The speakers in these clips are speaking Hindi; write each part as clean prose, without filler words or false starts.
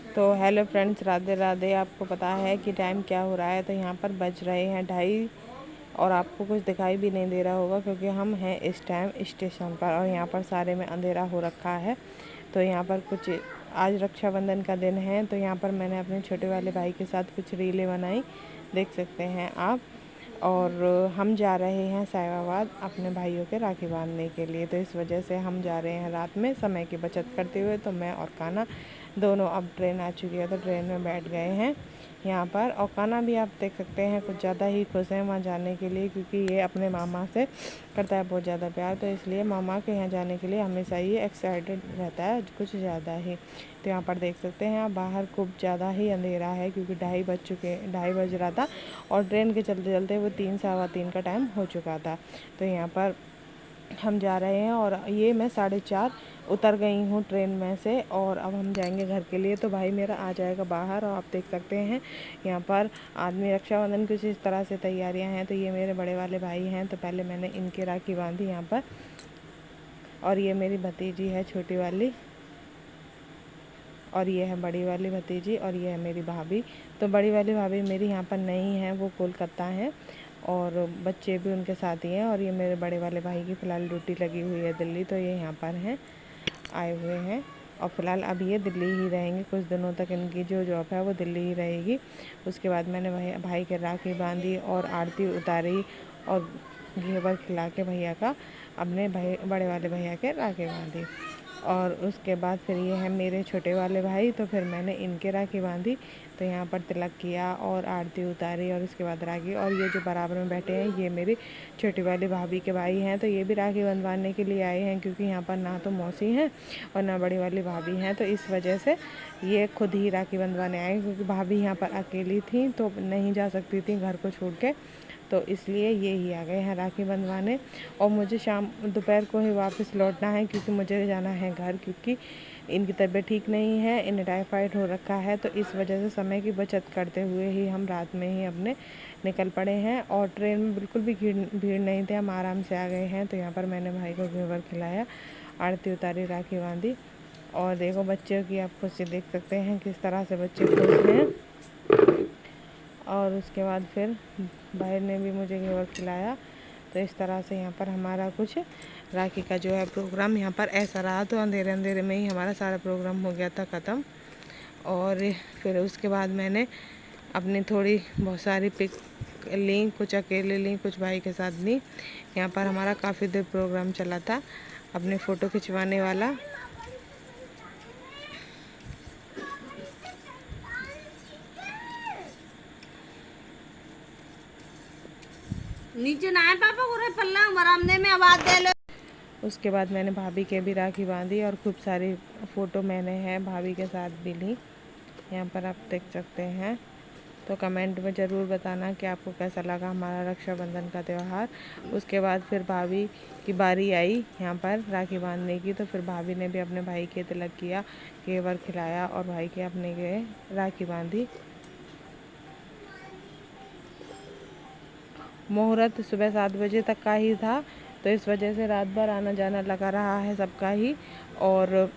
तो हेलो फ्रेंड्स, राधे राधे। आपको पता है कि टाइम क्या हो रहा है? तो यहाँ पर बज रहे हैं 2:30 और आपको कुछ दिखाई भी नहीं दे रहा होगा क्योंकि हम हैं इस टाइम स्टेशन पर और यहाँ पर सारे में अंधेरा हो रखा है। तो यहाँ पर कुछ आज रक्षाबंधन का दिन है, तो यहाँ पर मैंने अपने छोटे वाले भाई के साथ कुछ रीलें बनाई, देख सकते हैं आप। और हम जा रहे हैं साहिबाबाद अपने भाइयों के राखी बांधने के लिए। तो इस वजह से हम जा रहे हैं रात में समय की बचत करते हुए। तो मैं और कान्हा दोनों, अब ट्रेन आ चुकी है तो ट्रेन में बैठ गए हैं यहाँ पर। और कान्हा भी आप देख सकते हैं कुछ ज़्यादा ही खुश है वहाँ जाने के लिए, क्योंकि ये अपने मामा से करता है बहुत ज़्यादा प्यार, तो इसलिए मामा के यहाँ जाने के लिए हमेशा ये एक्साइटेड रहता है कुछ ज़्यादा ही। तो यहाँ पर देख सकते हैं आप, बाहर खूब ज़्यादा ही अंधेरा है क्योंकि 2:30 बज रहा था और ट्रेन के चलते चलते वो 3 सवा 3 का टाइम हो चुका था। तो यहाँ पर हम जा रहे हैं और ये मैं 4:30 उतर गई हूँ ट्रेन में से और अब हम जाएंगे घर के लिए। तो भाई मेरा आ जाएगा बाहर और आप देख सकते हैं यहाँ पर आदमी रक्षाबंधन की इस तरह से तैयारियां हैं। तो ये मेरे बड़े वाले भाई हैं, तो पहले मैंने इनकी राखी बांधी यहाँ पर। और ये मेरी भतीजी है छोटी वाली, और ये है बड़ी वाली भतीजी, और ये है मेरी भाभी। तो बड़ी वाली भाभी मेरी यहाँ पर नहीं है, वो कोलकाता है और बच्चे भी उनके साथ ही हैं। और ये मेरे बड़े वाले भाई की फ़िलहाल ड्यूटी लगी हुई है दिल्ली, तो ये यहाँ पर हैं, आए हुए हैं। और फ़िलहाल अब ये दिल्ली ही रहेंगे कुछ दिनों तक, इनकी जो जॉब है वो दिल्ली ही रहेगी। उसके बाद मैंने भाई के राखी बांधी और आरती उतारी और घेवर खिला के भैया का, अपने भाई बड़े वाले भैया के राखी बांधी। और उसके बाद फिर ये है मेरे छोटे वाले भाई, तो फिर मैंने इनके राखी बांधी। तो यहाँ पर तिलक किया और आरती उतारी और उसके बाद राखी। और ये जो बराबर में बैठे हैं ये मेरी छोटी वाली भाभी के भाई हैं, तो ये भी राखी बंधवाने के लिए आए हैं, क्योंकि यहाँ पर ना तो मौसी हैं और ना बड़ी वाली भाभी हैं। तो इस वजह से ये खुद ही राखी बंधवाने आए, क्योंकि भाभी यहाँ पर अकेली थी तो नहीं जा सकती थी घर को छोड़ के, तो इसलिए ये ही आ गए हैं राखी बंधवाने। और मुझे दोपहर को ही वापस लौटना है, क्योंकि मुझे जाना है घर, क्योंकि इनकी तबीयत ठीक नहीं है, इन्हें टाइफाइड हो रखा है। तो इस वजह से समय की बचत करते हुए ही हम रात में ही अपने निकल पड़े हैं। और ट्रेन में बिल्कुल भी भीड़ नहीं थी, हम आराम से आ गए हैं। तो यहाँ पर मैंने भाई को घेवर खिलाया, आरती उतारी, राखी बांधी। और देखो बच्चों की आप खुशी देख सकते हैं किस तरह से बच्चे खुश हैं। और उसके बाद फिर भाई ने भी मुझे घेवर खिलाया। तो इस तरह से यहाँ पर हमारा कुछ राखी का जो है प्रोग्राम यहाँ पर ऐसा रहा। तो अंधेरे अंधेरे में ही हमारा सारा प्रोग्राम हो गया था ख़त्म। और फिर उसके बाद मैंने अपनी थोड़ी बहुत सारी पिक ली, कुछ अकेले ली, कुछ भाई के साथ ली। यहाँ पर हमारा काफ़ी देर प्रोग्राम चला था अपने फ़ोटो खिंचवाने वाला। नीचे ना आए पापा को पल्ला बरामदे में आवाज़ दे लो। उसके बाद मैंने भाभी के भी राखी बांधी और खूब सारी फ़ोटो मैंने हैं भाभी के साथ भी ली, यहाँ पर आप देख सकते हैं। तो कमेंट में ज़रूर बताना कि आपको कैसा लगा हमारा रक्षाबंधन का त्यौहार। उसके बाद फिर भाभी की बारी आई यहाँ पर राखी बांधने की। तो फिर भाभी ने भी अपने भाई के तिलक किया, घेवर खिलाया और भाई के अपने के राखी बांधी। मुहूर्त सुबह 7 बजे तक का ही था, तो इस वजह से रात भर आना जाना लगा रहा है सबका ही। और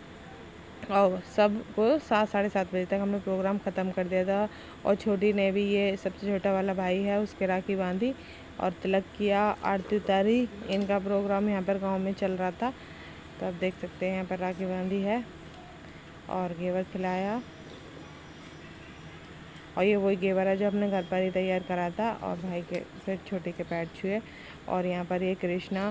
सबको 7 साढ़े 7 बजे तक हमने प्रोग्राम ख़त्म कर दिया था। और छोटी ने भी, ये सबसे छोटा वाला भाई है, उसके राखी बांधी और तिलक किया, आरती उतारी। इनका प्रोग्राम यहाँ पर गांव में चल रहा था, तो आप देख सकते हैं यहाँ पर राखी बांधी है और घेवर खिलाया। और ये वही घेवर है जो हमने घर पर ही तैयार करा था। और भाई के फिर छोटे के पैर छुए। और यहाँ पर ये कृष्णा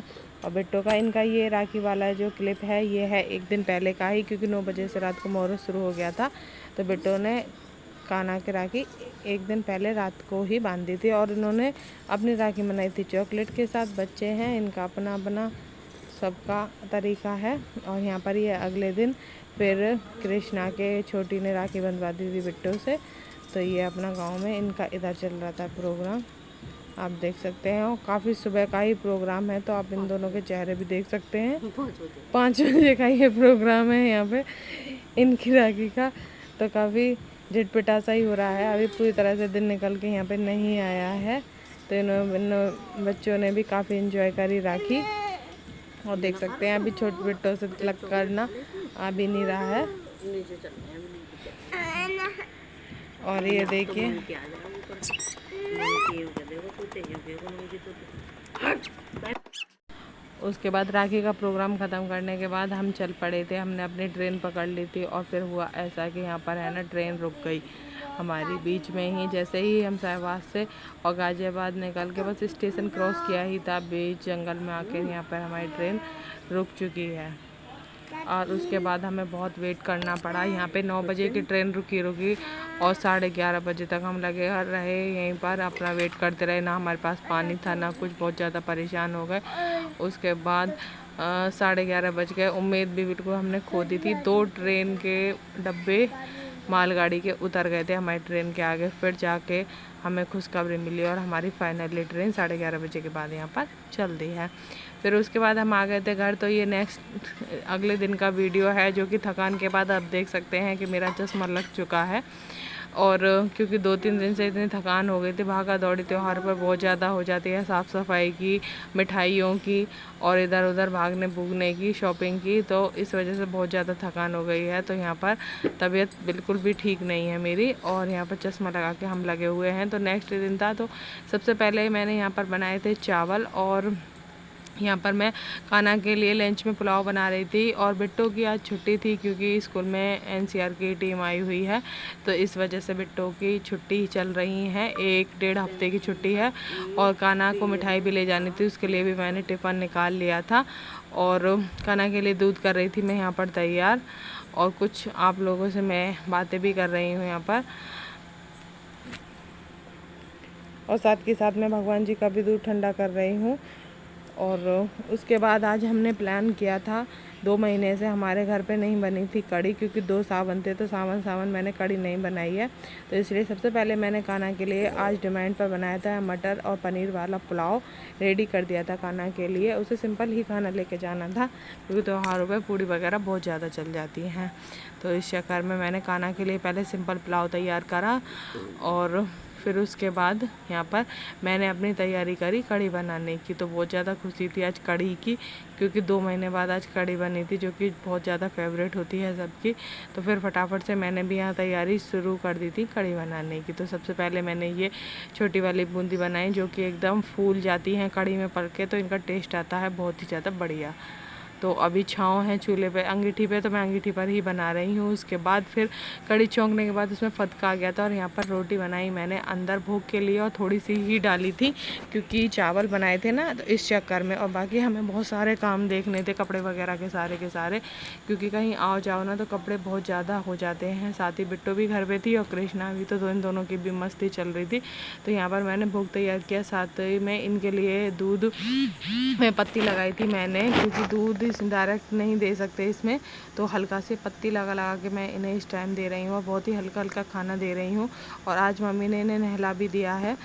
और बिट्टो का, इनका ये राखी वाला जो क्लिप है ये है एक दिन पहले का ही, क्योंकि 9 बजे से रात को मुहूर्त शुरू हो गया था। तो बिट्टो ने कान्हा की राखी एक दिन पहले रात को ही बांधी थी और इन्होंने अपनी राखी बनाई थी चॉकलेट के साथ। बच्चे हैं, इनका अपना अपना सबका तरीका है। और यहाँ पर ये अगले दिन फिर कृष्णा के छोटी ने राखी बंधवा दी थी बिट्टो से। तो ये अपना गांव में इनका इधर चल रहा था प्रोग्राम, आप देख सकते हैं। और काफ़ी सुबह का ही प्रोग्राम है, तो आप इन दोनों के चेहरे भी देख सकते हैं। 5 बजे का ये प्रोग्राम है यहाँ पे इनकी राखी का। तो काफ़ी झटपटा सा ही हो रहा है, अभी पूरी तरह से दिन निकल के यहाँ पे नहीं आया है। तो इन बच्चों ने भी काफ़ी इंजॉय करी राखी। और देख सकते हैं अभी छोटे बिट्टों से तिलक करना आ भी नहीं रहा है। और ये देखिए उसके बाद राखी का प्रोग्राम ख़त्म करने के बाद हम चल पड़े थे। हमने अपनी ट्रेन पकड़ ली थी और फिर हुआ ऐसा कि यहाँ पर है ना ट्रेन रुक गई हमारी बीच में ही। जैसे ही हम साहिवाल से और गाज़ियाबाद निकल के बस स्टेशन क्रॉस किया ही था, बीच जंगल में आकर यहाँ पर हमारी ट्रेन रुक चुकी है। और उसके बाद हमें बहुत वेट करना पड़ा। यहाँ पे 9 बजे की ट्रेन रुकी और 11:30 बजे तक हम लगे रहे यहीं पर, अपना वेट करते रहे। ना हमारे पास पानी था ना कुछ, बहुत ज़्यादा परेशान हो गए। उसके बाद 11:30 बज गए। उम्मीद भी बिल्कुल हमने खो दी थी। 2 ट्रेन के डब्बे मालगाड़ी के उतर गए थे हमारी ट्रेन के आगे। फिर जाके हमें खुशखबरी मिली और हमारी फाइनली ट्रेन 11:30 बजे के बाद यहाँ पर चल दी है। फिर उसके बाद हम आ गए थे घर। तो ये नेक्स्ट अगले दिन का वीडियो है, जो कि थकान के बाद आप देख सकते हैं कि मेरा चश्मा लग चुका है। और क्योंकि 2-3 दिन से इतनी थकान हो गई थी, भागा दौड़ी त्यौहार पर बहुत ज़्यादा हो जाती है, साफ़ सफाई की, मिठाइयों की और इधर उधर भागने भूगने की, शॉपिंग की, तो इस वजह से बहुत ज़्यादा थकान हो गई है। तो यहाँ पर तबीयत बिल्कुल भी ठीक नहीं है मेरी और यहाँ पर चश्मा लगा के हम लगे हुए हैं। तो नेक्स्ट दिन था, तो सबसे पहले मैंने यहाँ पर बनाए थे चावल और यहाँ पर मैं खाना के लिए लंच में पुलाव बना रही थी। और बिट्टो की आज छुट्टी थी क्योंकि स्कूल में एनसीआर की टीम आई हुई है, तो इस वजह से बिट्टो की छुट्टी चल रही है, 1-1.5 हफ्ते की छुट्टी है। और काना को मिठाई भी ले जानी थी, उसके लिए भी मैंने टिफ़िन निकाल लिया था। और काना के लिए दूध कर रही थी मैं यहाँ पर तैयार, और कुछ आप लोगों से मैं बातें भी कर रही हूँ यहाँ पर, और साथ के साथ मैं भगवान जी का भी दूध ठंडा कर रही हूँ। और उसके बाद आज हमने प्लान किया था, 2 महीने से हमारे घर पे नहीं बनी थी कढ़ी, क्योंकि 2 सावन थे, तो सावन मैंने कढ़ी नहीं बनाई है। तो इसलिए सबसे पहले मैंने काना के लिए आज डिमांड पर बनाया था मटर और पनीर वाला पुलाव, रेडी कर दिया था काना के लिए। उसे सिंपल ही खाना लेके जाना था, क्योंकि त्योहारों पर पूड़ी वगैरह बहुत ज़्यादा चल जाती हैं। तो इस चक्कर में मैंने काना के लिए पहले सिंपल पुलाव तैयार करा। और फिर उसके बाद यहाँ पर मैंने अपनी तैयारी करी कढ़ी बनाने की। तो बहुत ज़्यादा खुशी थी आज कढ़ी की, क्योंकि 2 महीने बाद आज कढ़ी बनी थी, जो कि बहुत ज़्यादा फेवरेट होती है सबकी। तो फिर फटाफट से मैंने भी यहाँ तैयारी शुरू कर दी थी कढ़ी बनाने की। तो सबसे पहले मैंने ये छोटी वाली बूंदी बनाई, जो कि एकदम फूल जाती हैं कढ़ी में पड़ के, तो इनका टेस्ट आता है बहुत ही ज़्यादा बढ़िया। तो अभी छाँव है चूल्हे पे अंगीठी पे, तो मैं अंगीठी पर ही बना रही हूँ। उसके बाद फिर कढ़ी छौंकने के बाद उसमें फदका आ गया था, और यहाँ पर रोटी बनाई मैंने अंदर भोग के लिए, और थोड़ी सी ही डाली थी क्योंकि चावल बनाए थे ना, तो इस चक्कर में। और बाकी हमें बहुत सारे काम देखने थे, कपड़े वगैरह के सारे, क्योंकि कहीं आओ जाओ ना तो कपड़े बहुत ज़्यादा हो जाते हैं। साथ ही बिट्टो भी घर पर थी और कृष्णा भी, तो इन दोनों की भी मस्ती चल रही थी। तो यहाँ पर मैंने भोग तैयार किया, साथ ही में इनके लिए दूध में पत्ती लगाई थी मैंने, क्योंकि दूध डायरेक्ट नहीं दे सकते इसमें, तो हल्का से पत्ती लगा के मैं इन्हें इस टाइम दे रही हूँ, और बहुत ही हल्का खाना दे रही हूँ। और आज मम्मी ने इन्हें नहला भी दिया है,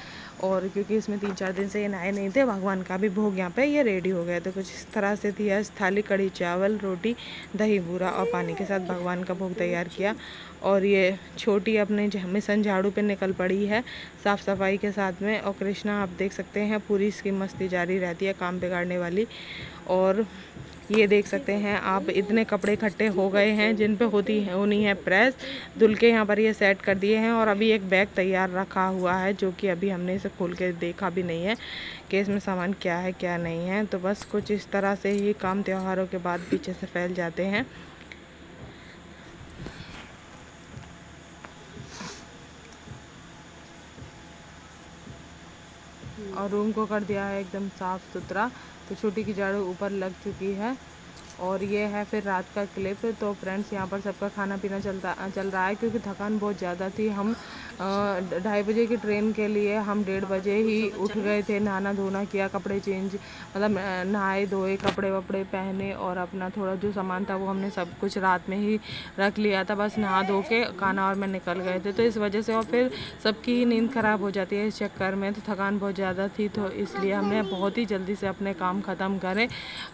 और क्योंकि इसमें 3-4 दिन से ये नहाए नहीं थे। भगवान का भी भोग यहाँ पे ये रेडी हो गया। तो कुछ इस तरह से थी आज थाली, कढ़ी चावल, रोटी, दही बूरा और पानी के साथ भगवान का भोग तैयार किया। और ये छोटी अपने मिशन झाड़ू पे निकल पड़ी है साफ़ सफाई के साथ में। और कृष्णा आप देख सकते हैं पूरी इसकी मस्ती जारी रहती है काम बिगाड़ने वाली। और ये देख सकते हैं आप, इतने कपड़े इकट्ठे हो गए हैं जिन पे होनी है प्रेस, धुल के यहाँ पर ये सेट कर दिए हैं। और अभी एक बैग तैयार रखा हुआ है, जो कि अभी हमने इसे खोल के देखा भी नहीं है कि इसमें सामान क्या है क्या नहीं है। तो बस कुछ इस तरह से ही काम त्योहारों के बाद पीछे से फैल जाते हैं। और रूम को कर दिया है एकदम साफ़ सुथरा। तो छोटी की झाड़ू ऊपर लग चुकी है। और ये है फिर रात का क्लिप। तो फ्रेंड्स यहाँ पर सबका खाना पीना चल रहा है, क्योंकि थकान बहुत ज़्यादा थी। हम 2:30 बजे की ट्रेन के लिए हम 1:30 बजे ही उठ गए थे, नहाना धोना किया, कपड़े चेंज मतलब नहाए धोए, कपड़े वपड़े पहने, और अपना थोड़ा जो सामान था वो हमने सब कुछ रात में ही रख लिया था। बस नहा धो के काना और मैं निकल गए थे। तो इस वजह से और फिर सबकी नींद ख़राब हो जाती है इस चक्कर में। तो थकान बहुत ज़्यादा थी, तो इसलिए हमने बहुत ही जल्दी से अपने काम ख़त्म करे,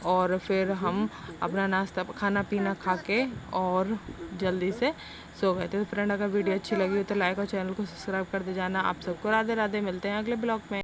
और फिर हम अपना नाश्ता खाना पीना खा के और जल्दी से सो गए थे। तो फ्रेंड, अगर वीडियो अच्छी लगी हो तो लाइक और चैनल को सब्सक्राइब कर दे जाना। आप सबको राधे राधे, मिलते हैं अगले ब्लॉग में।